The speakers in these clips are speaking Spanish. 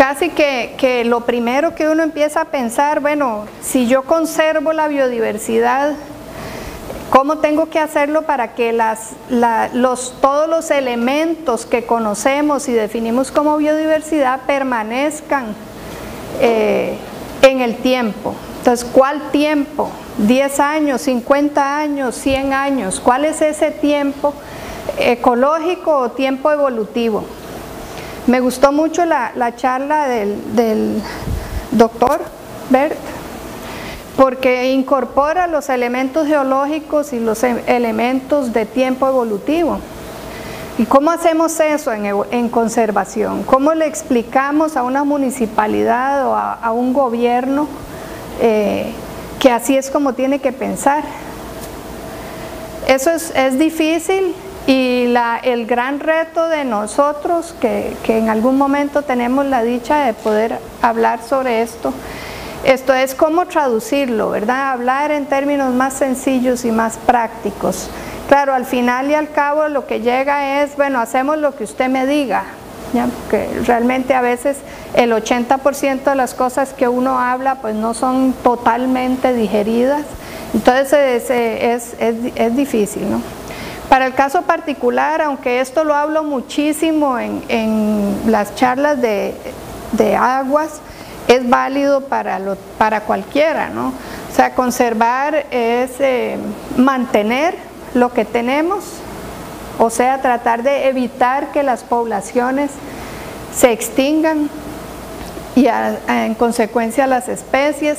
casi que lo primero que uno empieza a pensar, bueno, si yo conservo la biodiversidad, ¿cómo tengo que hacerlo para que todos los elementos que conocemos y definimos como biodiversidad permanezcan en el tiempo? Entonces, ¿cuál tiempo? ¿10 años, 50 años, 100 años? ¿Cuál es ese tiempo ecológico o tiempo evolutivo? Me gustó mucho la charla del doctor Bert, porque incorpora los elementos geológicos y los elementos de tiempo evolutivo. ¿Y cómo hacemos eso en conservación? ¿Cómo le explicamos a una municipalidad o a un gobierno que así es como tiene que pensar? Eso es difícil, y el gran reto de nosotros, que en algún momento tenemos la dicha de poder hablar sobre esto es cómo traducirlo, ¿verdad? Hablar en términos más sencillos y más prácticos. Claro, al final y al cabo lo que llega es, bueno, hacemos lo que usted me diga, ¿ya? Porque realmente a veces el 80% de las cosas que uno habla pues no son totalmente digeridas, entonces es difícil, ¿no? Para el caso particular, aunque esto lo hablo muchísimo en las charlas de aguas, es válido para cualquiera, ¿no? O sea, conservar es mantener lo que tenemos, o sea, tratar de evitar que las poblaciones se extingan y en consecuencia las especies.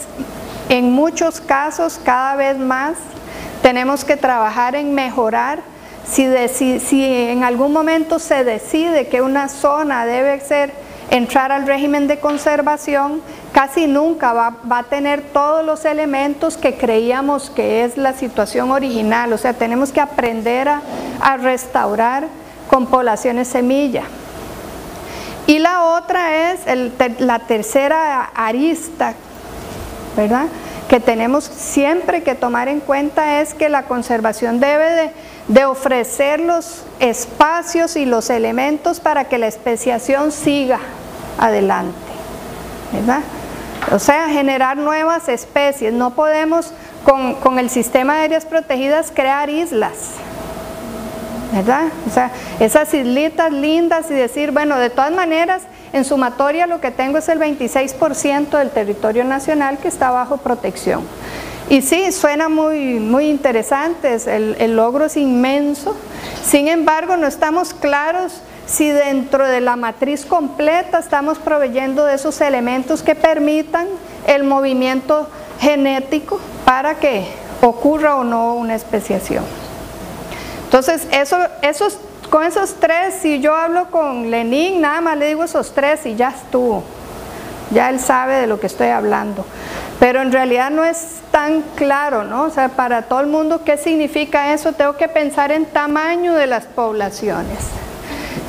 En muchos casos, cada vez más, tenemos que trabajar en mejorar. Si en algún momento se decide que una zona debe entrar al régimen de conservación, casi nunca va a tener todos los elementos que creíamos que es la situación original. O sea, tenemos que aprender a restaurar con poblaciones semilla. Y la otra es la tercera arista, ¿verdad?, que tenemos siempre que tomar en cuenta, es que la conservación debe de ofrecer los espacios y los elementos para que la especiación siga adelante, ¿verdad? O sea, generar nuevas especies. No podemos con el sistema de áreas protegidas crear islas, ¿verdad? O sea, esas islitas lindas y decir, bueno, de todas maneras, en sumatoria lo que tengo es el 26% del territorio nacional que está bajo protección. Y sí, suena muy interesante, el logro es inmenso. Sin embargo, no estamos claros si dentro de la matriz completa estamos proveyendo de esos elementos que permitan el movimiento genético para que ocurra o no una especiación. Entonces, con esos tres, si yo hablo con Lenín, nada más le digo esos tres y ya estuvo. Ya él sabe de lo que estoy hablando. Pero en realidad no es tan claro, ¿no? O sea, para todo el mundo, ¿qué significa eso? Tengo que pensar en tamaño de las poblaciones.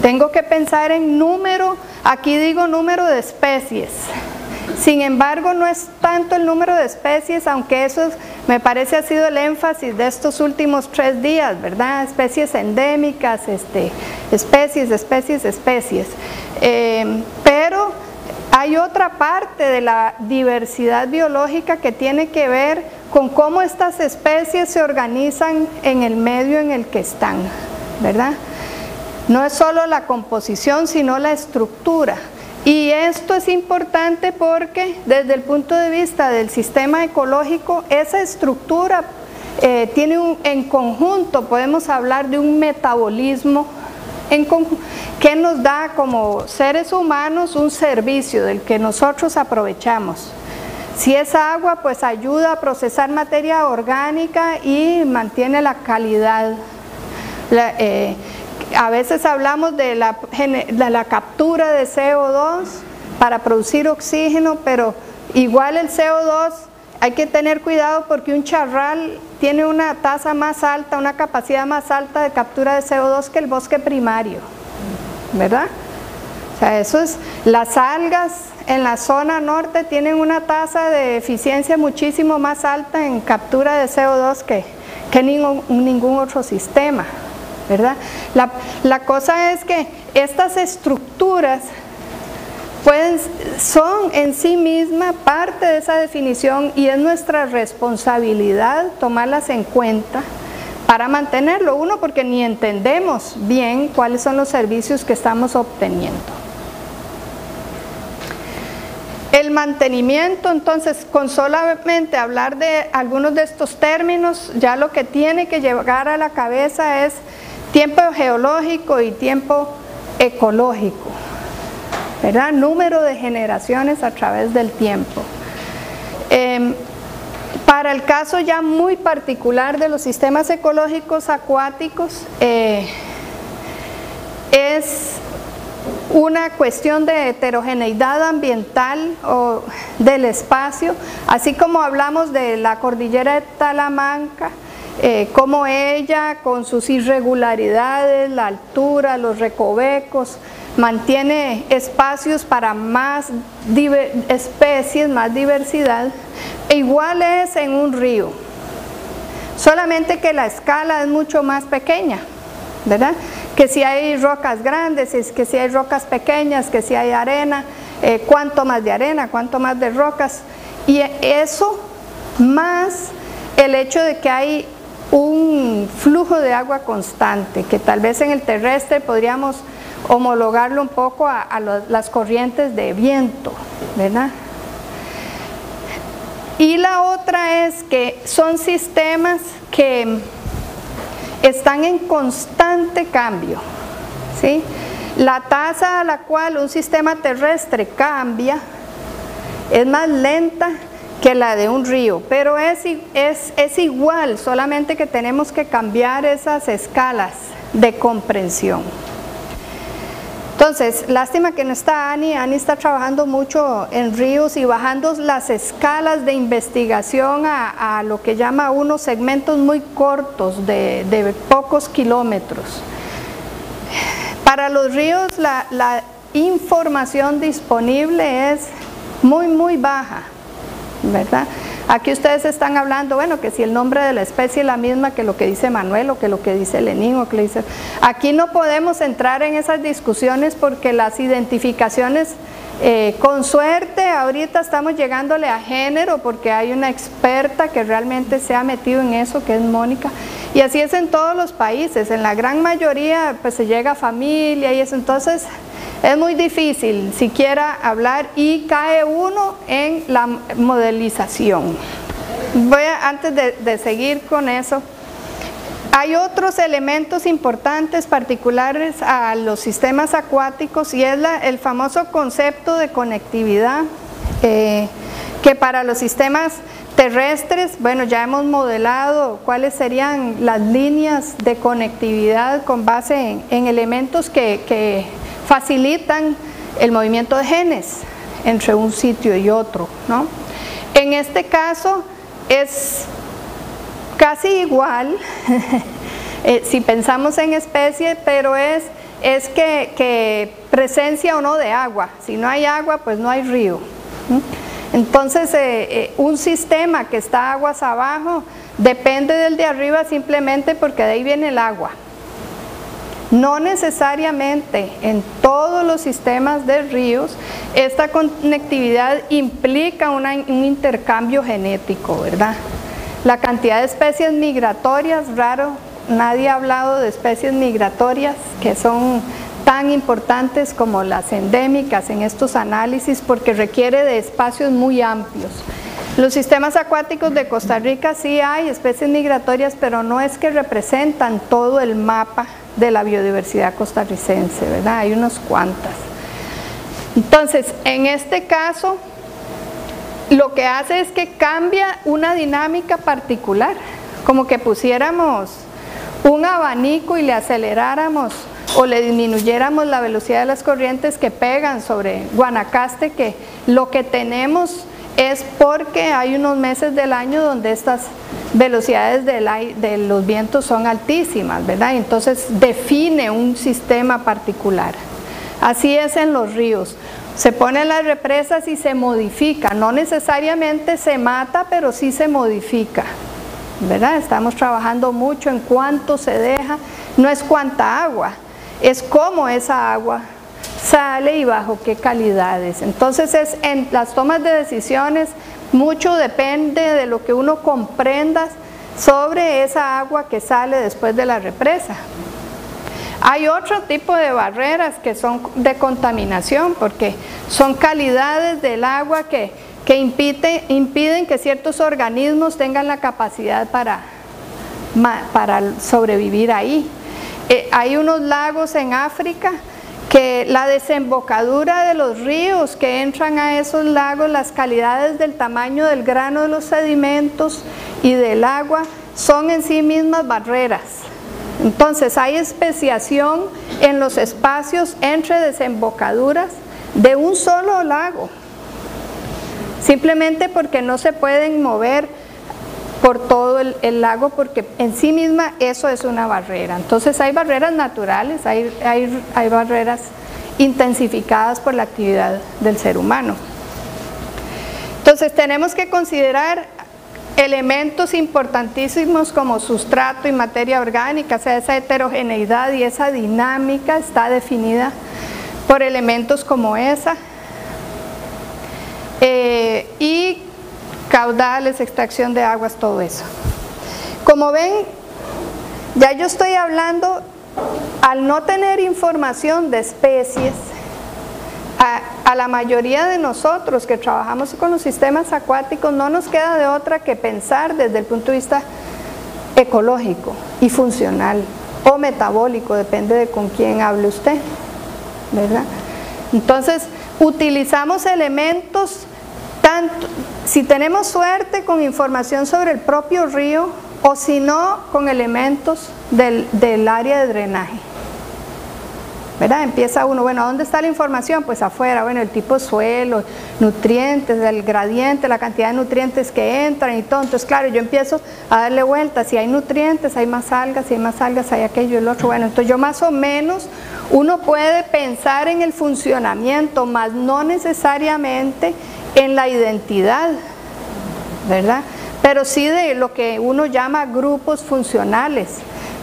Tengo que pensar en número, aquí digo número de especies. Sin embargo, no es tanto el número de especies, aunque eso me parece ha sido el énfasis de estos últimos 3 días, ¿verdad? Especies endémicas, especies. Pero hay otra parte de la diversidad biológica que tiene que ver con cómo estas especies se organizan en el medio en el que están, ¿verdad? No es solo la composición, sino la estructura. Y esto es importante porque desde el punto de vista del sistema ecológico, esa estructura tiene en conjunto, podemos hablar de un metabolismo que nos da como seres humanos un servicio del que nosotros aprovechamos. Si es agua, pues ayuda a procesar materia orgánica y mantiene la calidad. A veces hablamos de la captura de CO2 para producir oxígeno, pero igual el CO2 hay que tener cuidado porque un charral tiene una tasa más alta, una capacidad más alta de captura de CO2 que el bosque primario, ¿verdad? O sea, las algas en la zona norte tienen una tasa de eficiencia muchísimo más alta en captura de CO2 que ningún otro sistema, ¿verdad? La cosa es que estas estructuras son en sí misma parte de esa definición y es nuestra responsabilidad tomarlas en cuenta para mantenerlo. Uno, porque ni entendemos bien cuáles son los servicios que estamos obteniendo. El mantenimiento, entonces, con solamente hablar de algunos de estos términos, ya lo que tiene que llegar a la cabeza es tiempo geológico y tiempo ecológico, ¿verdad? Número de generaciones a través del tiempo. Para el caso ya muy particular de los sistemas ecológicos acuáticos, es una cuestión de heterogeneidad ambiental o del espacio, así como hablamos de la cordillera de Talamanca, como ella con sus irregularidades, la altura, los recovecos, mantiene espacios para más especies, más diversidad, e igual es en un río, solamente que la escala es mucho más pequeña, ¿verdad? Que si hay rocas grandes, que si hay rocas pequeñas, que si hay arena, cuánto más de arena, cuánto más de rocas, y eso más el hecho de que hay un flujo de agua constante, que tal vez en el terrestre podríamos homologarlo un poco a las corrientes de viento, ¿verdad? Y la otra es que son sistemas que están en constante cambio, ¿sí? La tasa a la cual un sistema terrestre cambia es más lenta que la de un río, pero es igual, solamente que tenemos que cambiar esas escalas de comprensión. Entonces, lástima que no está Ani está trabajando mucho en ríos y bajando las escalas de investigación a lo que llama unos segmentos muy cortos de pocos kilómetros. Para los ríos la información disponible es muy baja, ¿verdad? Aquí ustedes están hablando, bueno, que si el nombre de la especie es la misma que lo que dice Manuel o que lo que dice Lenín o que le dice... Aquí no podemos entrar en esas discusiones porque las identificaciones, con suerte, ahorita estamos llegándole a género porque hay una experta que realmente se ha metido en eso, que es Mónica, y así es en todos los países, en la gran mayoría pues se llega a familia y eso, entonces... Es muy difícil siquiera hablar y cae uno en la modelización. Antes de seguir con eso, hay otros elementos importantes particulares a los sistemas acuáticos y es el famoso concepto de conectividad, que para los sistemas terrestres, bueno, ya hemos modelado cuáles serían las líneas de conectividad con base en elementos que facilitan el movimiento de genes entre un sitio y otro, ¿no? En este caso es casi igual si pensamos en especie, pero es que presencia o no de agua. Si no hay agua, pues no hay río. Entonces un sistema que está aguas abajo depende del de arriba simplemente porque de ahí viene el agua. No necesariamente en todos los sistemas de ríos esta conectividad implica un intercambio genético, ¿verdad? La cantidad de especies migratorias, raro, nadie ha hablado de especies migratorias que son tan importantes como las endémicas en estos análisis porque requiere de espacios muy amplios. Los sistemas acuáticos de Costa Rica sí hay especies migratorias, pero no es que representan todo el mapa de la biodiversidad costarricense, ¿verdad? Hay unos cuantas. Entonces, en este caso, lo que hace es que cambia una dinámica particular, como que pusiéramos un abanico y le aceleráramos o le disminuyéramos la velocidad de las corrientes que pegan sobre Guanacaste, que lo que tenemos es porque hay unos meses del año donde estas velocidades de los vientos son altísimas, ¿verdad? Entonces define un sistema particular. Así es en los ríos. Se ponen las represas y se modifica, no necesariamente se mata, pero sí se modifica, ¿verdad? Estamos trabajando mucho en cuánto se deja, no es cuánta agua, es cómo esa agua sale y bajo qué calidades. Entonces en las tomas de decisiones mucho depende de lo que uno comprenda sobre esa agua que sale después de la represa. Hay otro tipo de barreras que son de contaminación, porque son calidades del agua que impiden que ciertos organismos tengan la capacidad para sobrevivir ahí. Hay unos lagos en África que la desembocadura de los ríos que entran a esos lagos, las calidades del tamaño del grano de los sedimentos y del agua son en sí mismas barreras. Entonces hay especiación en los espacios entre desembocaduras de un solo lago, simplemente porque no se pueden mover por todo el lago, porque en sí misma eso es una barrera. Entonces hay barreras naturales, hay barreras intensificadas por la actividad del ser humano. Entonces tenemos que considerar elementos importantísimos como sustrato y materia orgánica, o sea, esa heterogeneidad y esa dinámica está definida por elementos como esa, y caudales, extracción de aguas, todo eso. Como ven, ya yo estoy hablando, al no tener información de especies, a la mayoría de nosotros que trabajamos con los sistemas acuáticos no nos queda de otra que pensar desde el punto de vista ecológico y funcional o metabólico, depende de con quién hable usted, ¿verdad? Entonces utilizamos elementos, tanto si tenemos suerte con información sobre el propio río, o si no con elementos del área de drenaje, ¿verdad? Empieza uno, bueno, ¿dónde está la información? Pues afuera, bueno, el tipo de suelo, nutrientes, el gradiente, la cantidad de nutrientes que entran y todo. Entonces, claro, yo empiezo a darle vueltas, si hay nutrientes, hay más algas, si hay más algas, hay aquello y el otro. Bueno, entonces yo más o menos, uno puede pensar en el funcionamiento, más no necesariamente en la identidad, ¿verdad? Pero sí de lo que uno llama grupos funcionales.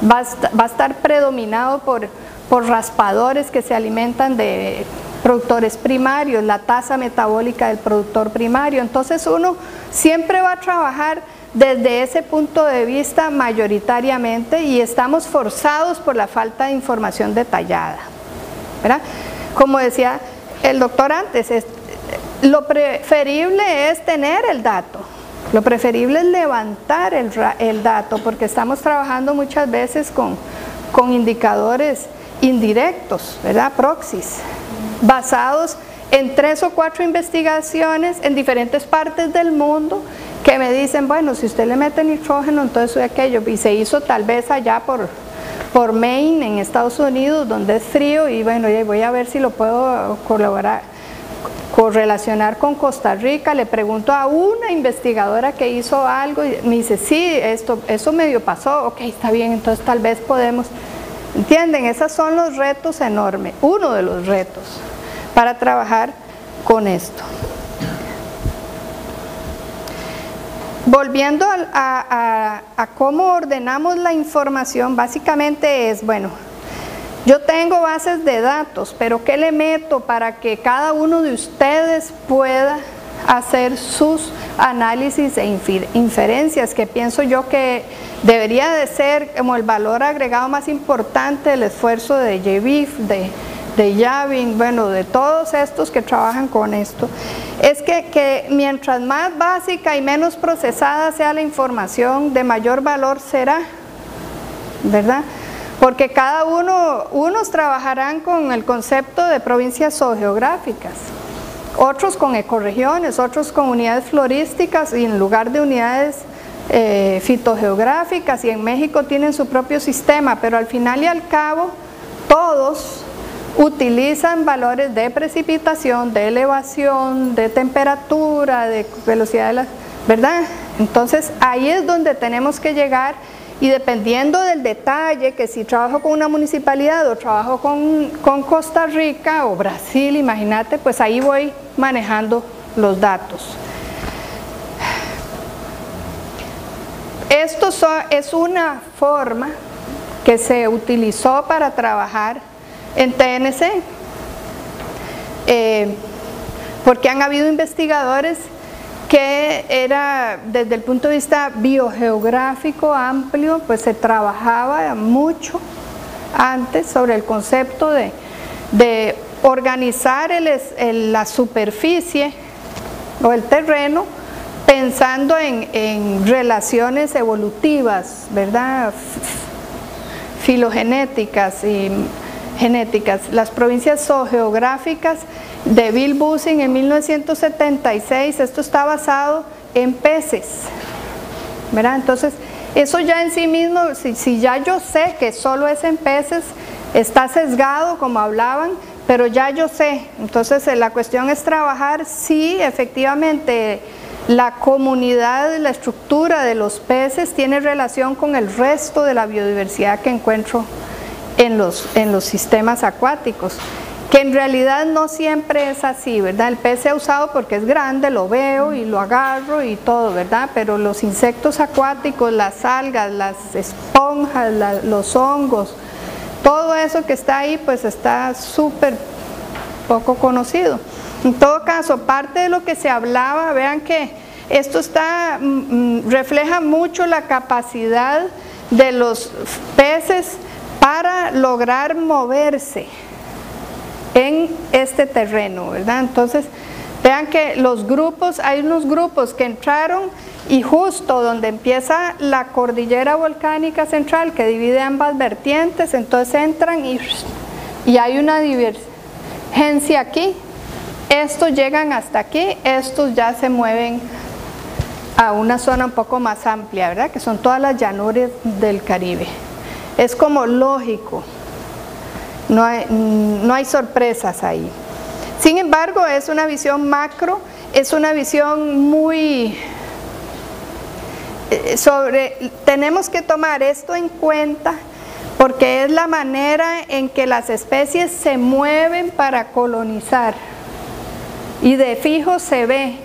Va a estar predominado por raspadores que se alimentan de productores primarios, la tasa metabólica del productor primario. Entonces uno siempre va a trabajar desde ese punto de vista mayoritariamente, y estamos forzados por la falta de información detallada, ¿verdad? Como decía el doctor antes, lo preferible es tener el dato, lo preferible es levantar el dato, porque estamos trabajando muchas veces con indicadores indirectos, ¿verdad? Proxies, basados en 3 o 4 investigaciones en diferentes partes del mundo que me dicen, bueno, si usted le mete nitrógeno, entonces soy aquello, y se hizo tal vez allá por Maine, en Estados Unidos, donde es frío, y bueno, voy a ver si lo puedo correlacionar con Costa Rica. Le pregunto a una investigadora que hizo algo y me dice, sí, eso medio pasó, ok, está bien, entonces tal vez podemos. ¿Entienden? Esos son los retos enormes, uno de los retos para trabajar con esto. Volviendo a cómo ordenamos la información, básicamente es, bueno, yo tengo bases de datos, pero ¿qué le meto para que cada uno de ustedes pueda hacer sus análisis e inferencias, que pienso yo que debería de ser como el valor agregado más importante del esfuerzo de JBIF, de Yavin, bueno, de todos estos que trabajan con esto, es que mientras más básica y menos procesada sea la información, de mayor valor será, ¿verdad? Porque cada unos trabajarán con el concepto de provincias zoogeográficas, otros con ecorregiones, otros con unidades florísticas y en lugar de unidades fitogeográficas, y en México tienen su propio sistema, pero al final y al cabo todos utilizan valores de precipitación, de elevación, de temperatura, de velocidad de la, ¿verdad? Entonces ahí es donde tenemos que llegar, y dependiendo del detalle, que si trabajo con una municipalidad o trabajo con Costa Rica o Brasil, imagínate, pues ahí voy manejando los datos. Esto es una forma que se utilizó para trabajar en TNC. porque han habido investigadores que era desde el punto de vista biogeográfico amplio, pues se trabajaba mucho antes sobre el concepto de organizar la superficie o el terreno pensando en relaciones evolutivas, ¿verdad? Filogenéticas y genéticas. Las provincias zoogeográficas de Bill Bussing en 1976, esto está basado en peces, ¿verdad? Entonces, eso ya en sí mismo, si ya yo sé que solo es en peces, está sesgado como hablaban, pero ya yo sé. Entonces, la cuestión es trabajar si efectivamente la comunidad, la estructura de los peces tiene relación con el resto de la biodiversidad que encuentro en los sistemas acuáticos, que en realidad no siempre es así, ¿verdad? El pez se ha usado porque es grande, lo veo y lo agarro y todo, ¿verdad? Pero los insectos acuáticos, las algas, las esponjas, los hongos, todo eso que está ahí, pues está súper poco conocido. En todo caso, parte de lo que se hablaba, vean que esto refleja mucho la capacidad de los peces para lograr moverse en este terreno, ¿verdad? Entonces, vean que los grupos, hay unos grupos que entraron y justo donde empieza la cordillera volcánica central que divide ambas vertientes, entonces entran y hay una divergencia aquí. Estos llegan hasta aquí, estos ya se mueven a una zona un poco más amplia, ¿verdad? Que son todas las llanuras del Caribe. Es como lógico, no hay sorpresas ahí. Sin embargo, es una visión macro, es una visión muy tenemos que tomar esto en cuenta porque es la manera en que las especies se mueven para colonizar. Y de fijo se ve,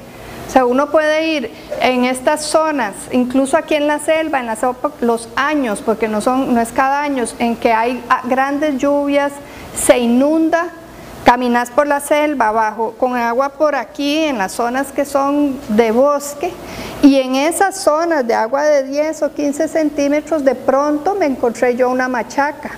o sea, uno puede ir en estas zonas, incluso aquí en la selva, en los años, porque no es cada año, en que hay grandes lluvias, se inunda, caminas por la selva con agua por aquí, en las zonas que son de bosque, y en esas zonas de agua de 10 o 15 centímetros, de pronto me encontré yo una machaca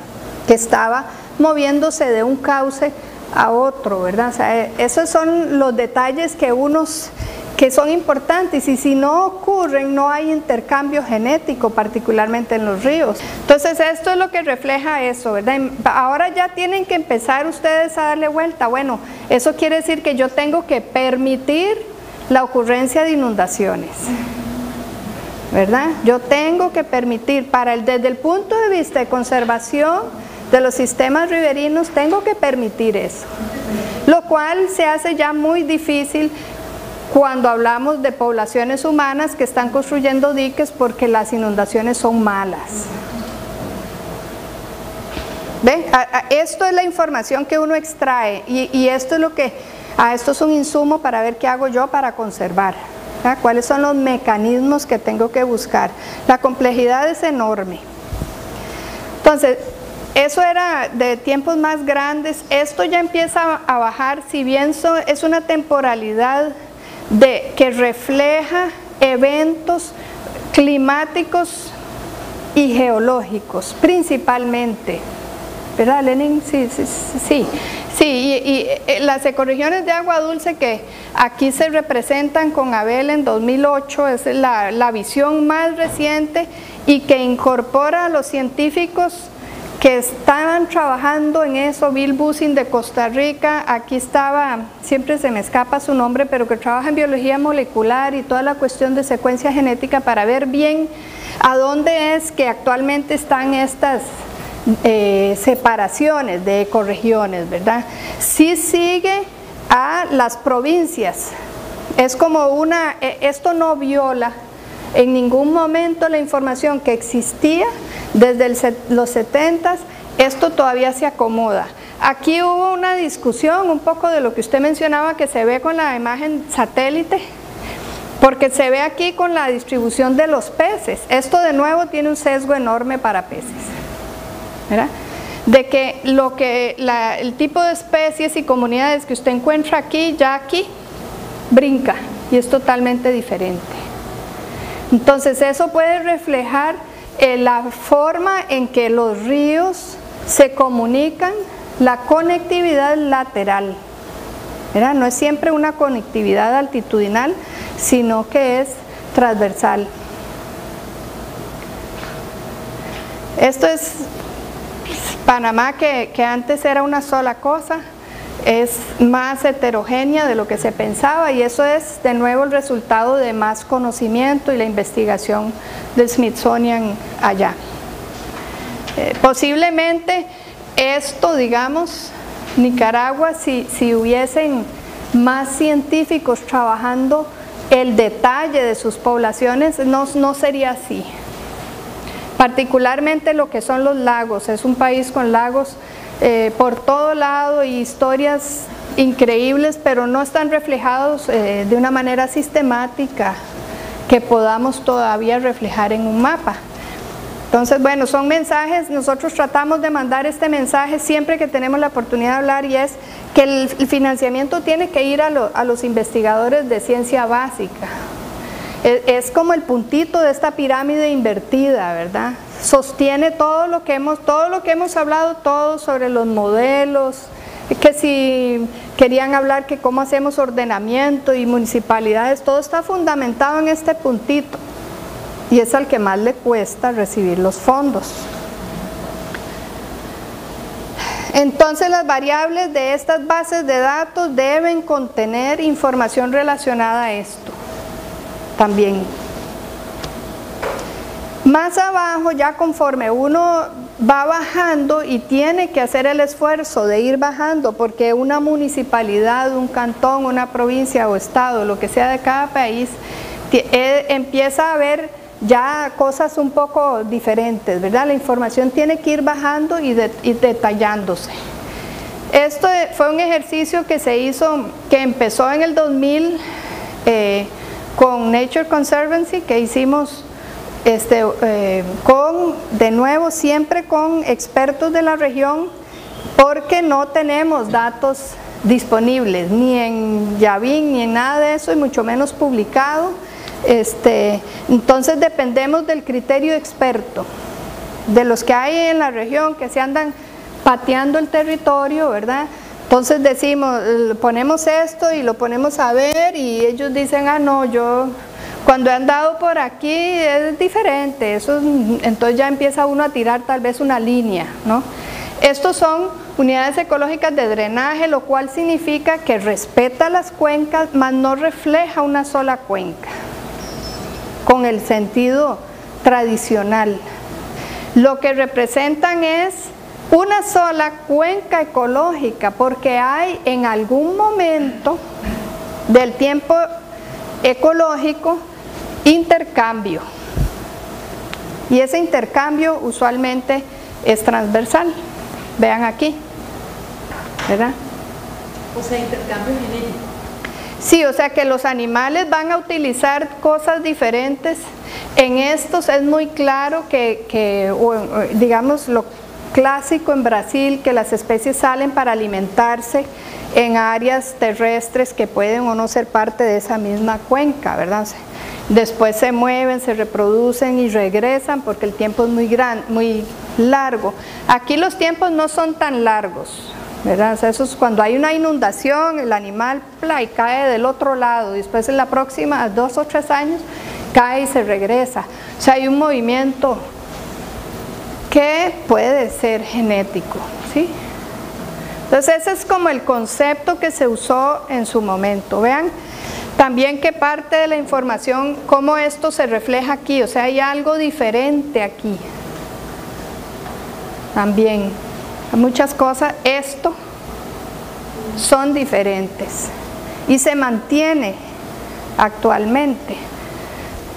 que estaba moviéndose de un cauce a otro, ¿verdad? O sea, esos son los detalles que son importantes, y si no ocurren, no hay intercambio genético, particularmente en los ríos. Entonces, esto es lo que refleja eso, ¿verdad? Ahora ya tienen que empezar ustedes a darle vuelta. Bueno, eso quiere decir que yo tengo que permitir la ocurrencia de inundaciones, ¿verdad? Yo tengo que permitir, desde el punto de vista de conservación de los sistemas riberinos, tengo que permitir eso, lo cual se hace ya muy difícil cuando hablamos de poblaciones humanas que están construyendo diques porque las inundaciones son malas. ¿Ven? Esto es la información que uno extrae y esto es esto es un insumo para ver qué hago yo para conservar, ¿verdad? ¿Cuáles son los mecanismos que tengo que buscar? La complejidad es enorme. Entonces, eso era de tiempos más grandes. Esto ya empieza a bajar, si bien es una temporalidad que refleja eventos climáticos y geológicos, principalmente, ¿verdad, Lenin? Sí. Y las ecorregiones de agua dulce que aquí se representan con Abel en 2008, es la visión más reciente y que incorpora a los científicos que estaban trabajando en eso. Bill Bussing de Costa Rica, aquí estaba, siempre se me escapa su nombre, pero que trabaja en biología molecular y toda la cuestión de secuencia genética para ver bien a dónde es que actualmente están estas separaciones de ecorregiones, ¿verdad? Sí sigue a las provincias, es como esto no viola en ningún momento la información que existía desde los 70s, esto todavía se acomoda. Aquí hubo una discusión un poco de lo que usted mencionaba que se ve con la imagen satélite, porque se ve aquí con la distribución de los peces. Esto de nuevo tiene un sesgo enorme para peces, ¿verdad? de que el tipo de especies y comunidades que usted encuentra aquí, ya aquí, brinca y es totalmente diferente. Entonces eso puede reflejar la forma en que los ríos se comunican, la conectividad lateral, ¿verdad? No es siempre una conectividad altitudinal, sino que es transversal. Esto es Panamá, que antes era una sola cosa, es más heterogénea de lo que se pensaba, y eso es de nuevo el resultado de más conocimiento y la investigación del Smithsonian allá. Posiblemente esto, digamos, Nicaragua, si hubiesen más científicos trabajando el detalle de sus poblaciones, no sería así. Particularmente lo que son los lagos, es un país con lagos por todo lado y historias increíbles, pero no están reflejados de una manera sistemática que podamos todavía reflejar en un mapa. Entonces, bueno, son mensajes, nosotros tratamos de mandar este mensaje siempre que tenemos la oportunidad de hablar, y es que el financiamiento tiene que ir a los investigadores de ciencia básica. Es como el puntito de esta pirámide invertida, ¿verdad? Sostiene todo lo que hemos hablado, todo sobre los modelos, que si querían hablar que cómo hacemos ordenamiento y municipalidades, todo está fundamentado en este puntito, y es al que más le cuesta recibir los fondos. Entonces las variables de estas bases de datos deben contener información relacionada a esto también. Más abajo, ya conforme uno va bajando y tiene que hacer el esfuerzo de ir bajando, porque una municipalidad, un cantón, una provincia o estado, lo que sea de cada país, empieza a ver ya cosas un poco diferentes, ¿verdad? La información tiene que ir bajando y detallándose. Esto fue un ejercicio que se hizo, que empezó en el 2000 con Nature Conservancy, que hicimos de nuevo siempre con expertos de la región, porque no tenemos datos disponibles, ni en Yavin, ni en nada de eso, y mucho menos publicado. Entonces dependemos del criterio experto, de los que hay en la región, que se andan pateando el territorio, ¿verdad? Entonces decimos, ponemos esto y lo ponemos a ver, y ellos dicen, no, yo cuando he andado por aquí es diferente, entonces ya empieza uno a tirar tal vez una línea, ¿no? Estos son unidades ecológicas de drenaje, lo cual significa que respeta las cuencas, mas no refleja una sola cuenca, con el sentido tradicional. Lo que representan es una sola cuenca ecológica, porque hay en algún momento del tiempo ecológico intercambio, y ese intercambio usualmente es transversal. Vean aquí, ¿verdad? O sea, intercambio genético. Sí, o sea que los animales van a utilizar cosas diferentes. En estos es muy claro que digamos, lo clásico en Brasil, que las especies salen para alimentarse en áreas terrestres que pueden o no ser parte de esa misma cuenca, ¿verdad? Después se mueven, se reproducen y regresan, porque el tiempo es muy largo. Aquí los tiempos no son tan largos, ¿verdad? O sea, eso es cuando hay una inundación, el animal cae del otro lado, y después en la próxima, 2 o 3 años, cae y se regresa. O sea, hay un movimiento que puede ser genético, ¿sí? Entonces ese es como el concepto que se usó en su momento. Vean también que parte de la información, cómo esto se refleja aquí, o sea, hay algo diferente aquí. También, muchas cosas, esto son diferentes y se mantiene actualmente.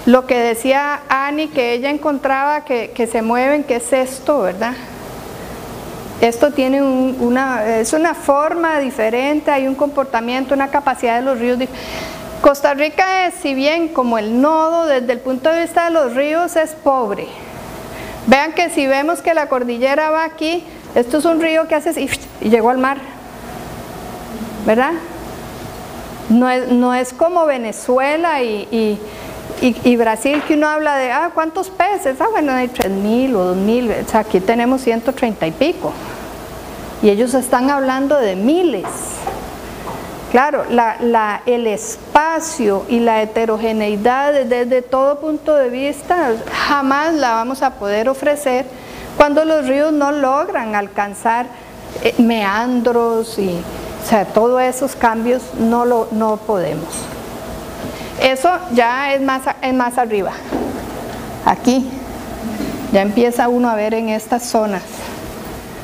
Lo que decía Annie, que ella encontraba que se mueven, que es esto, ¿verdad? Esto tiene es una forma diferente, hay un comportamiento, una capacidad de los ríos. Costa Rica es, si bien como el nodo desde el punto de vista de los ríos es pobre. Vean que si vemos que la cordillera va aquí, Esto es un río que hace así y llegó al mar, ¿verdad? No es como Venezuela y Brasil, que uno habla de, ¿cuántos peces? Bueno, hay 3.000 o 2.000, o sea, aquí tenemos 130 y pico. Y ellos están hablando de miles. Claro, el espacio y la heterogeneidad desde todo punto de vista jamás la vamos a poder ofrecer cuando los ríos no logran alcanzar meandros y, o sea, todos esos cambios no podemos. Eso ya es más arriba. Aquí ya empieza uno a ver en estas zonas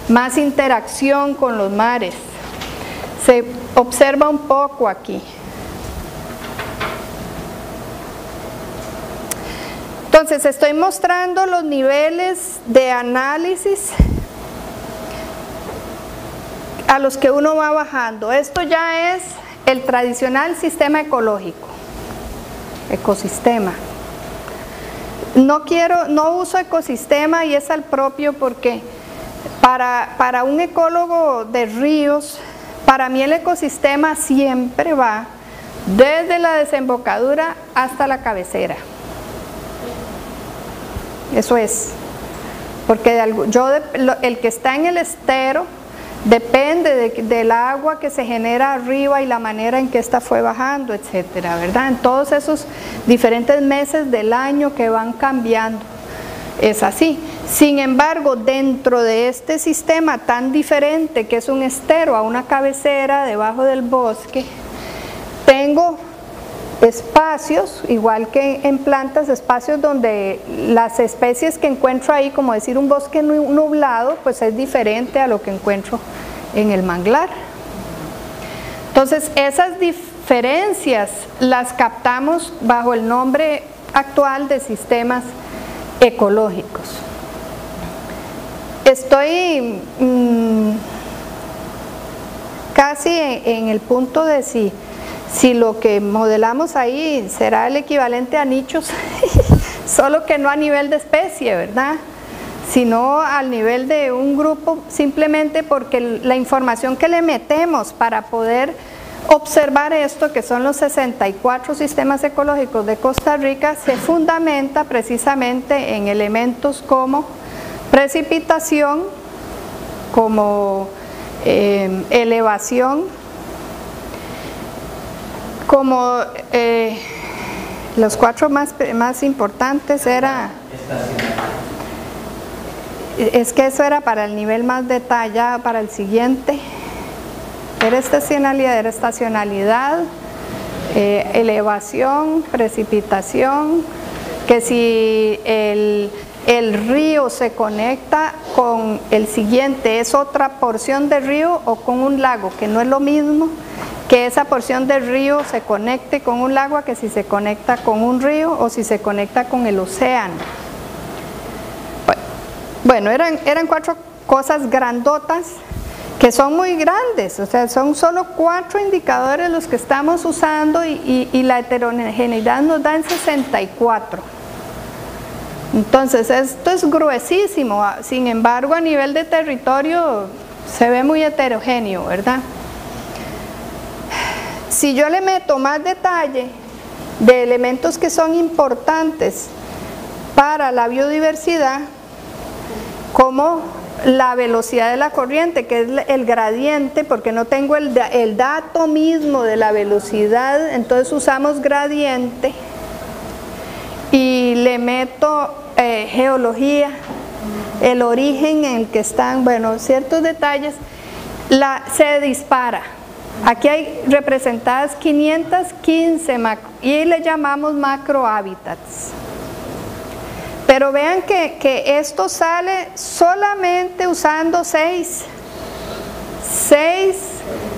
más interacción con los mares. Se observa un poco aquí. Entonces estoy mostrando los niveles de análisis a los que uno va bajando. Esto ya es el tradicional sistema ecológico, ecosistema. No uso ecosistema y es al propio porque para un ecólogo de ríos, para mí el ecosistema siempre va desde la desembocadura hasta la cabecera. Eso es, porque el que está en el estero depende del agua que se genera arriba y la manera en que ésta fue bajando, etcétera, ¿verdad? En todos esos diferentes meses del año que van cambiando, es así. Sin embargo, dentro de este sistema tan diferente que es un estero a una cabecera debajo del bosque, tengo espacios, igual que en plantas, espacios donde las especies que encuentro ahí, como decir un bosque nublado, pues es diferente a lo que encuentro en el manglar. Entonces, esas diferencias las captamos bajo el nombre actual de sistemas ecológicos. Estoy casi en el punto de si lo que modelamos ahí será el equivalente a nichos, solo que no a nivel de especie, ¿verdad? Sino al nivel de un grupo, simplemente porque la información que le metemos para poder observar esto, que son los 64 sistemas ecológicos de Costa Rica, se fundamenta precisamente en elementos como precipitación, como elevación, como los 4 más importantes era, es que eso era para el nivel más detallado, para el siguiente, era estacionalidad, elevación, precipitación, que si el río se conecta con el siguiente, es otra porción de río o con un lago, que no es lo mismo que esa porción del río se conecte con un lago que si se conecta con un río o si se conecta con el océano. Bueno, eran 4 cosas grandotas que son muy grandes, o sea, son solo 4 indicadores los que estamos usando y la heterogeneidad nos da en 64. Entonces, esto es gruesísimo, sin embargo, a nivel de territorio se ve muy heterogéneo, ¿verdad? Si yo le meto más detalle de elementos que son importantes para la biodiversidad, como la velocidad de la corriente, que es el gradiente, porque no tengo el dato mismo de la velocidad, entonces usamos gradiente, y le meto geología, el origen en el que están, bueno, ciertos detalles, se dispara. Aquí hay representadas 515 y le llamamos macrohábitats. Pero vean que esto sale solamente usando 6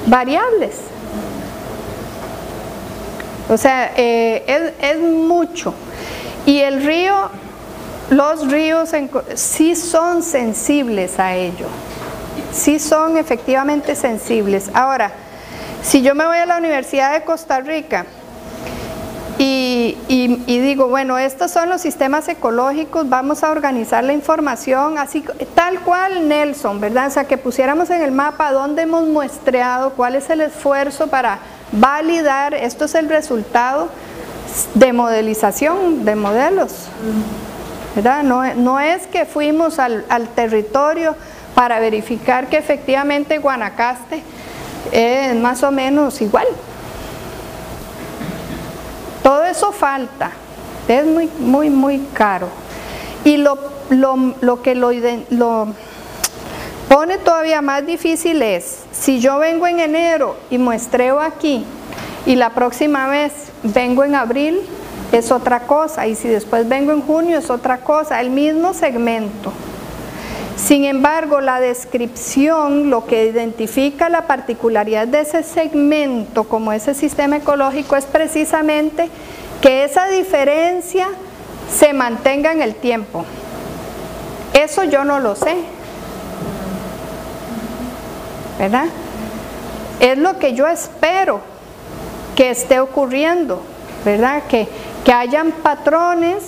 variables. O sea, es mucho. Y los ríos sí son sensibles a ello. Sí son efectivamente sensibles. Ahora, si yo me voy a la Universidad de Costa Rica Y digo, bueno, estos son los sistemas ecológicos, vamos a organizar la información, así tal cual Nelson, ¿verdad? O sea, que pusiéramos en el mapa dónde hemos muestreado, cuál es el esfuerzo para validar, esto es el resultado de modelización de modelos, ¿verdad? No es que fuimos al territorio para verificar que efectivamente Guanacaste es más o menos igual. Todo eso falta, es muy caro. Y lo que lo pone todavía más difícil es, si yo vengo en enero y muestreo aquí, y la próxima vez vengo en abril, es otra cosa, y si después vengo en junio es otra cosa, el mismo segmento. Sin embargo, la descripción, lo que identifica la particularidad de ese segmento como ese sistema ecológico es precisamente que esa diferencia se mantenga en el tiempo. Eso yo no lo sé, ¿verdad? Es lo que yo espero que esté ocurriendo, ¿verdad? Que hayan patrones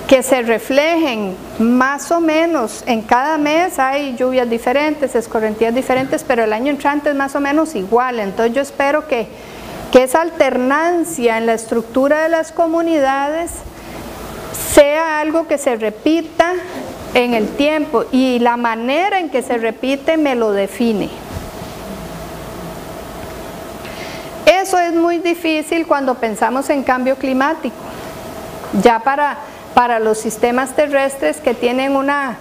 que se reflejen más o menos en cada mes. Hay lluvias diferentes, escorrentías diferentes, pero el año entrante es más o menos igual. Entonces yo espero que esa alternancia en la estructura de las comunidades sea algo que se repita en el tiempo, y la manera en que se repite me lo define. Eso es muy difícil cuando pensamos en cambio climático, ya para los sistemas terrestres que tienen una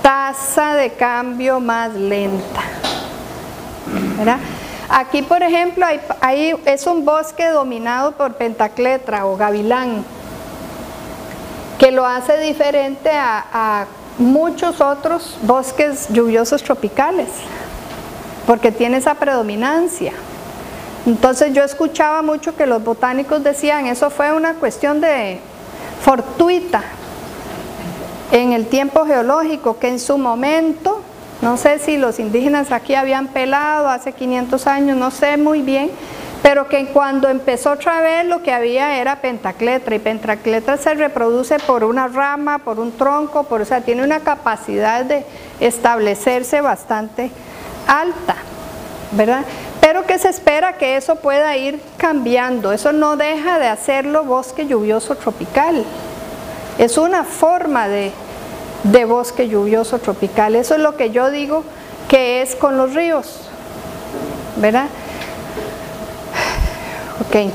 tasa de cambio más lenta, ¿verdad? Aquí, por ejemplo, es un bosque dominado por pentacletra o gavilán, que lo hace diferente a muchos otros bosques lluviosos tropicales, porque tiene esa predominancia. Entonces yo escuchaba mucho que los botánicos decían, eso fue una cuestión de fortuita en el tiempo geológico, que en su momento, no sé si los indígenas aquí habían pelado hace 500 años, no sé muy bien, pero que cuando empezó otra vez lo que había era pentacletra, y pentacletra se reproduce por una rama, por un tronco, o sea, tiene una capacidad de establecerse bastante alta, ¿verdad? Pero que se espera que eso pueda ir cambiando. Eso no deja de hacerlo bosque lluvioso tropical, es una forma de bosque lluvioso tropical. Eso es lo que yo digo que es con los ríos, ¿verdad? Ok.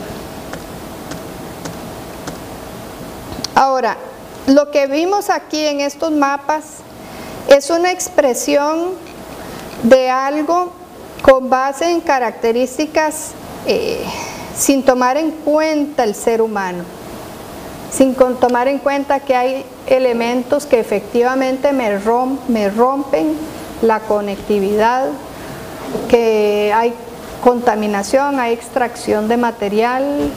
Ahora, lo que vimos aquí en estos mapas es una expresión de algo con base en características sin tomar en cuenta el ser humano, sin tomar en cuenta que hay elementos que efectivamente me rompen la conectividad, que hay contaminación, hay extracción de material,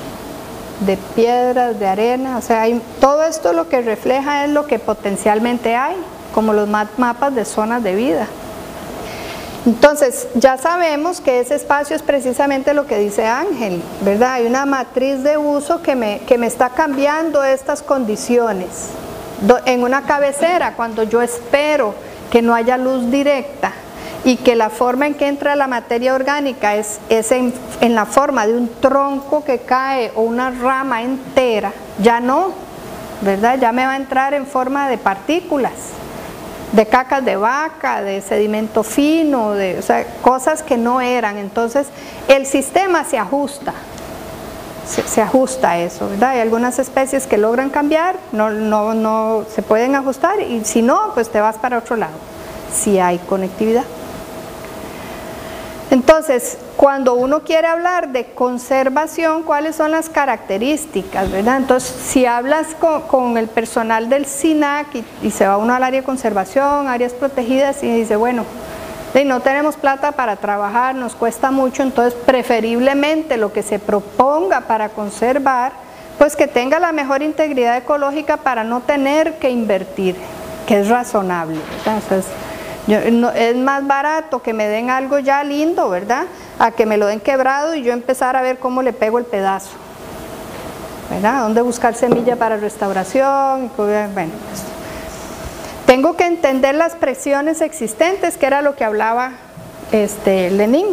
de piedras, de arena, o sea, todo esto lo que refleja es lo que potencialmente hay, como los mapas de zonas de vida. Entonces, ya sabemos que ese espacio es precisamente lo que dice Ángel, ¿verdad? Hay una matriz de uso que me está cambiando estas condiciones. En una cabecera, cuando yo espero que no haya luz directa y que la forma en que entra la materia orgánica es en la forma de un tronco que cae o una rama entera, ya no, ¿verdad? Ya me va a entrar en forma de partículas, de cacas de vaca, de sedimento fino, o sea, cosas que no eran. Entonces el sistema se ajusta, se ajusta a eso, ¿verdad? Hay algunas especies que logran cambiar, no se pueden ajustar, y si no, pues te vas para otro lado, si hay conectividad. Entonces, cuando uno quiere hablar de conservación, ¿cuáles son las características, verdad? Entonces, si hablas con el personal del SINAC y se va uno al área de conservación, áreas protegidas, y dice, bueno, no tenemos plata para trabajar, nos cuesta mucho, entonces preferiblemente lo que se proponga para conservar, pues que tenga la mejor integridad ecológica para no tener que invertir, que es razonable, ¿verdad? Entonces, es más barato que me den algo ya lindo, ¿verdad?, a que me lo den quebrado y yo empezar a ver cómo le pego el pedazo, ¿verdad? ¿Dónde buscar semilla para restauración? Bueno, pues, tengo que entender las presiones existentes, que era lo que hablaba Lenin.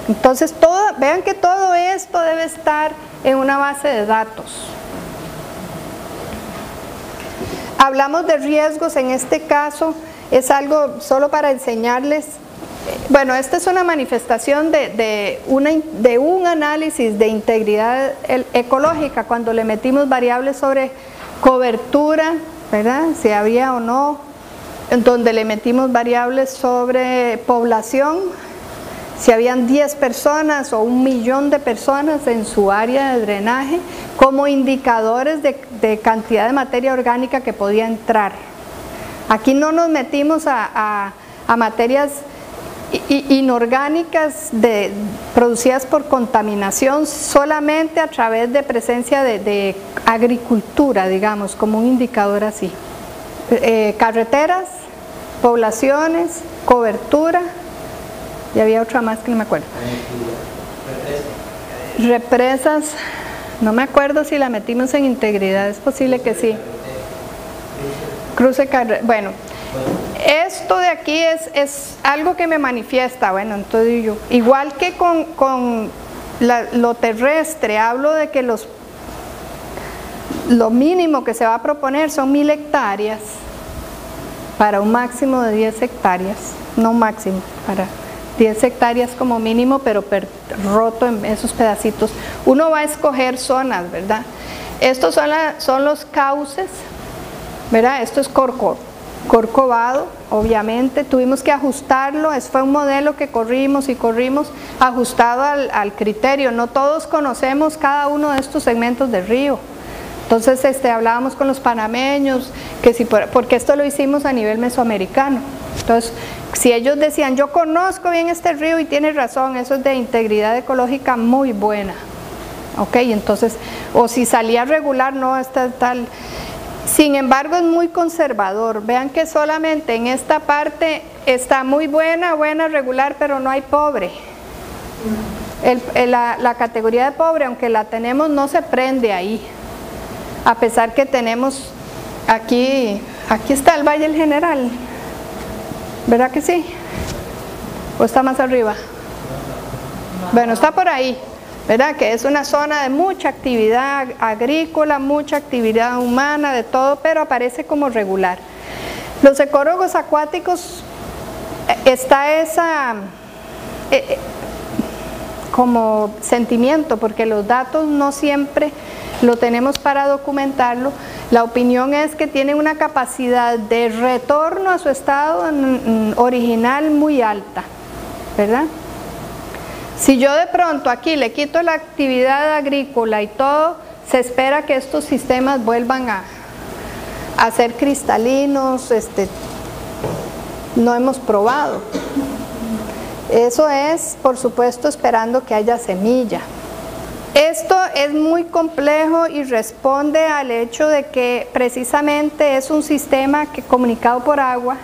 Entonces, vean que todo esto debe estar en una base de datos. Hablamos de riesgos, en este caso es algo solo para enseñarles. Bueno, esta es una manifestación de un análisis de integridad ecológica, cuando le metimos variables sobre cobertura, ¿verdad? Si había o no, en donde le metimos variables sobre población, si habían 10 personas o 1 millón de personas en su área de drenaje, como indicadores de cantidad de materia orgánica que podía entrar. Aquí no nos metimos a materias inorgánicas producidas por contaminación, solamente a través de presencia de agricultura, digamos, como un indicador así. Carreteras, poblaciones, cobertura, y había otra más que no me acuerdo. Represas, no me acuerdo si la metimos en integridad, es posible que sí. Cruce carretera, bueno. Esto de aquí es algo que me manifiesta, bueno, entonces yo, igual que con lo terrestre, hablo de que lo mínimo que se va a proponer son 1000 hectáreas para un máximo de 10 hectáreas, no máximo, para 10 hectáreas como mínimo, pero roto en esos pedacitos. Uno va a escoger zonas, ¿verdad? Estos son los cauces, ¿verdad? Esto es Corcovado, obviamente, tuvimos que ajustarlo, fue un modelo que corrimos ajustado al criterio. No todos conocemos cada uno de estos segmentos del río. Entonces hablábamos con los panameños, porque esto lo hicimos a nivel mesoamericano. Entonces, si ellos decían, yo conozco bien este río y tiene razón, eso es de integridad ecológica muy buena. Ok, entonces, o si salía regular, no, está tal. Sin embargo, es muy conservador. Vean que solamente en esta parte está muy buena, regular, pero no hay pobre. La categoría de pobre, aunque la tenemos, no se prende ahí. A pesar que tenemos aquí está el Valle del General. ¿Verdad que sí? ¿O está más arriba? Bueno, está por ahí. ¿Verdad? Que es una zona de mucha actividad agrícola, mucha actividad humana, de todo, pero aparece como regular. Los ecólogos acuáticos, está esa como sentimiento, porque los datos no siempre lo tenemos para documentarlo. La opinión es que tienen una capacidad de retorno a su estado original muy alta, ¿verdad? Si yo de pronto aquí le quito la actividad agrícola y todo, se espera que estos sistemas vuelvan a ser cristalinos, no hemos probado. Eso es, por supuesto, esperando que haya semilla. Esto es muy complejo y responde al hecho de que precisamente es un sistema comunicado por agua,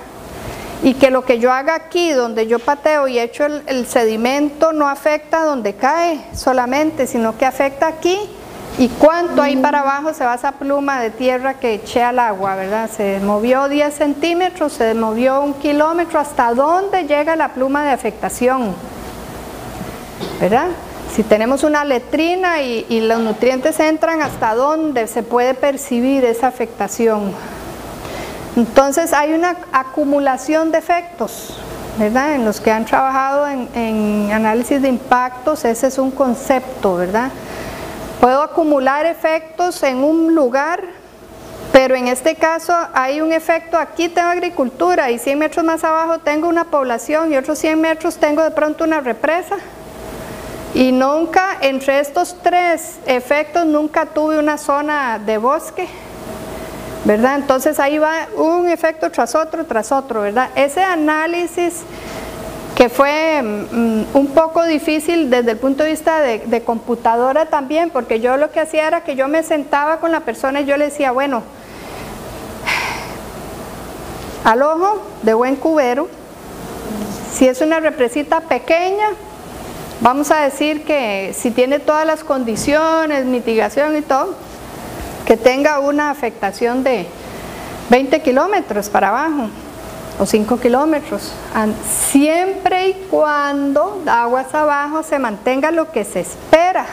y que lo que yo haga aquí, donde yo pateo y echo el sedimento, no afecta donde cae solamente, sino que afecta aquí y cuánto ahí para abajo se va esa pluma de tierra que eché al agua, ¿verdad? Se movió 10 centímetros, se movió 1 kilómetro, hasta dónde llega la pluma de afectación, ¿verdad? Si tenemos una letrina y los nutrientes entran, hasta dónde se puede percibir esa afectación. Entonces hay una acumulación de efectos, ¿verdad? En los que han trabajado en análisis de impactos, ese es un concepto, ¿verdad? Puedo acumular efectos en un lugar, pero en este caso hay un efecto, aquí tengo agricultura y 100 metros más abajo tengo una población y otros 100 metros tengo de pronto una represa. Y nunca, entre estos 3 efectos, nunca tuve una zona de bosque, ¿verdad? Entonces ahí va un efecto tras otro, ¿verdad? Ese análisis que fue un poco difícil desde el punto de vista de computadora también, porque yo lo que hacía era que yo me sentaba con la persona y yo le decía, bueno, al ojo de buen cubero, si es una represita pequeña, vamos a decir que si tiene todas las condiciones, mitigación y todo, que tenga una afectación de 20 kilómetros para abajo o 5 kilómetros, siempre y cuando aguas abajo se mantenga lo que se espera.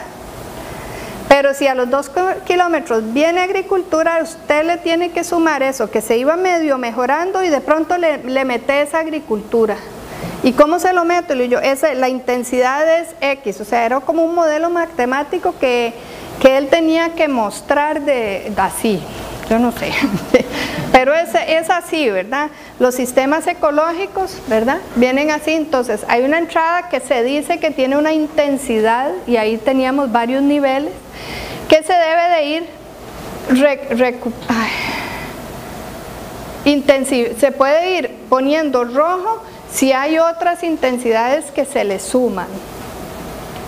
Pero si a los 2 kilómetros viene agricultura, usted le tiene que sumar eso, que se iba medio mejorando y de pronto le mete esa agricultura. ¿Y cómo se lo meto? La intensidad es X, o sea, era como un modelo matemático que él tenía que mostrar así, yo no sé, pero es así, ¿verdad? Los sistemas ecológicos, ¿verdad? Vienen así, entonces hay una entrada que se dice que tiene una intensidad, y ahí teníamos varios niveles, que se debe de ir se puede ir poniendo rojo si hay otras intensidades que se le suman.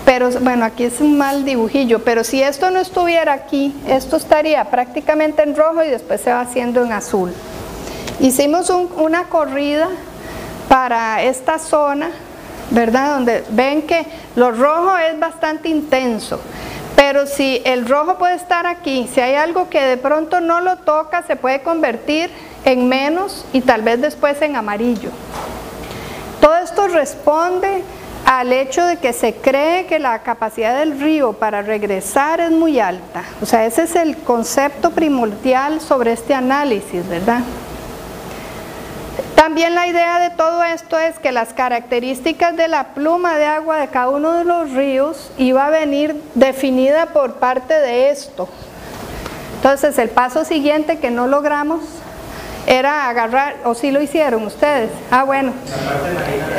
Pero bueno, aquí es un mal dibujillo, pero si esto no estuviera aquí, esto estaría prácticamente en rojo y después se va haciendo en azul. Hicimos una corrida para esta zona, ¿verdad? Donde ven que lo rojo es bastante intenso, pero si el rojo puede estar aquí, si hay algo que de pronto no lo toca, se puede convertir en menos y tal vez después en amarillo. Todo esto responde al hecho de que se cree que la capacidad del río para regresar es muy alta. O sea, ese es el concepto primordial sobre este análisis, ¿verdad? También la idea de todo esto es que las características de la pluma de agua de cada uno de los ríos iba a venir definida por parte de esto. Entonces, el paso siguiente que no logramos era agarrar, o sí lo hicieron ustedes, bueno,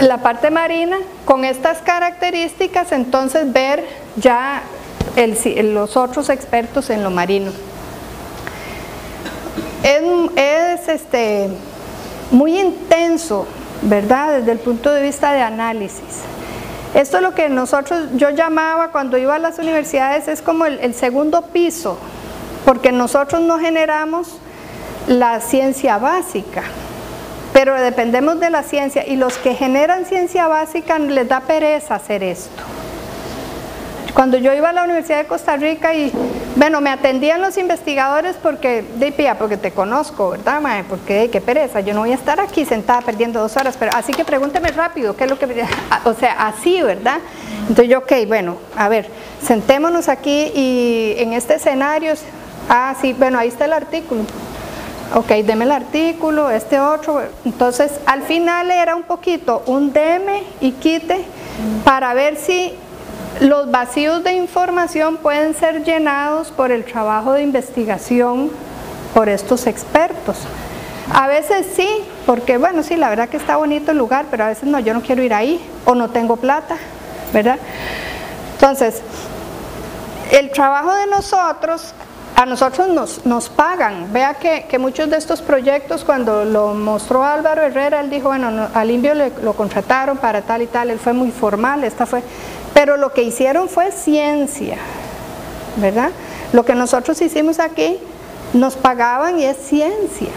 la parte marina con estas características, entonces ver ya los otros expertos en lo marino. Es muy intenso, ¿verdad? Desde el punto de vista de análisis. Esto es lo que yo llamaba cuando iba a las universidades, es como el segundo piso, porque nosotros no generamos la ciencia básica, pero dependemos de la ciencia, y los que generan ciencia básica les da pereza hacer esto. Cuando yo iba a la Universidad de Costa Rica y bueno, me atendían los investigadores porque te conozco, ¿verdad, mae? Porque qué pereza, yo no voy a estar aquí sentada perdiendo 2 horas, pero así que pregúnteme rápido, ¿qué es lo que...? O sea, así, ¿verdad? Entonces yo, bueno, a ver, sentémonos aquí y en este escenario, sí, bueno, ahí está el artículo. Ok, deme el artículo, este otro. Entonces, al final era un poquito un deme y quite para ver si los vacíos de información pueden ser llenados por el trabajo de investigación por estos expertos. A veces sí, porque bueno, sí, la verdad que está bonito el lugar, pero a veces no, yo no quiero ir ahí, o no tengo plata, ¿verdad? Entonces, el trabajo de nosotros... A nosotros nos pagan. Vea que muchos de estos proyectos, cuando lo mostró Álvaro Herrera, él dijo, bueno, al INVIO lo contrataron para tal y tal, él fue muy formal, pero lo que hicieron fue ciencia, ¿verdad? Lo que nosotros hicimos aquí, nos pagaban y es ciencia,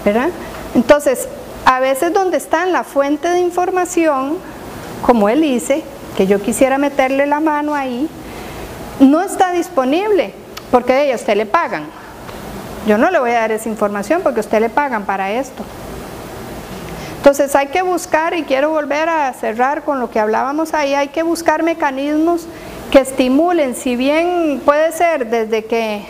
¿verdad? Entonces, a veces donde está en la fuente de información, como él dice, que yo quisiera meterle la mano ahí, no está disponible, porque a usted le pagan. Yo no le voy a dar esa información porque a usted le pagan para esto. Entonces hay que buscar, y quiero volver a cerrar con lo que hablábamos ahí, hay que buscar mecanismos que estimulen, si bien puede ser desde que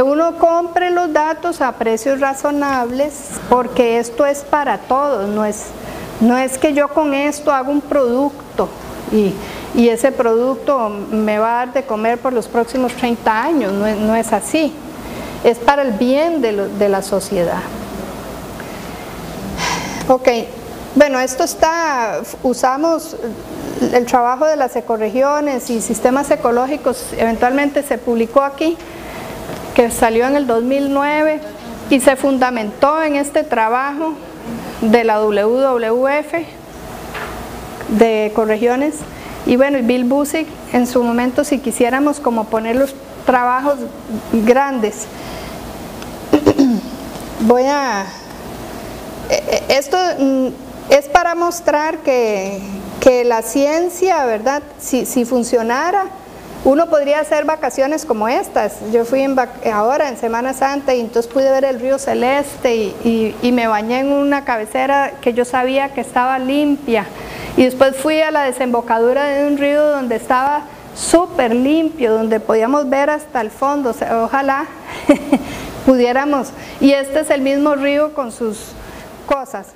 uno compre los datos a precios razonables, porque esto es para todos, no es que yo con esto hago un producto y ese producto me va a dar de comer por los próximos 30 años, no es así, es para el bien de la sociedad. Ok, bueno, usamos el trabajo de las ecorregiones y sistemas ecológicos, eventualmente se publicó aquí, que salió en el 2009 y se fundamentó en este trabajo de la WWF de ecorregiones. Y bueno, Bill Busick, en su momento, si quisiéramos como poner los trabajos grandes, esto es para mostrar que la ciencia, ¿verdad? Si funcionara, Uno podría hacer vacaciones como estas. Yo fui ahora en Semana Santa y entonces pude ver el río Celeste y me bañé en una cabecera que yo sabía que estaba limpia. Y después fui a la desembocadura de un río donde estaba súper limpio, donde podíamos ver hasta el fondo. O sea, ojalá pudiéramos. Y este es el mismo río con sus cosas.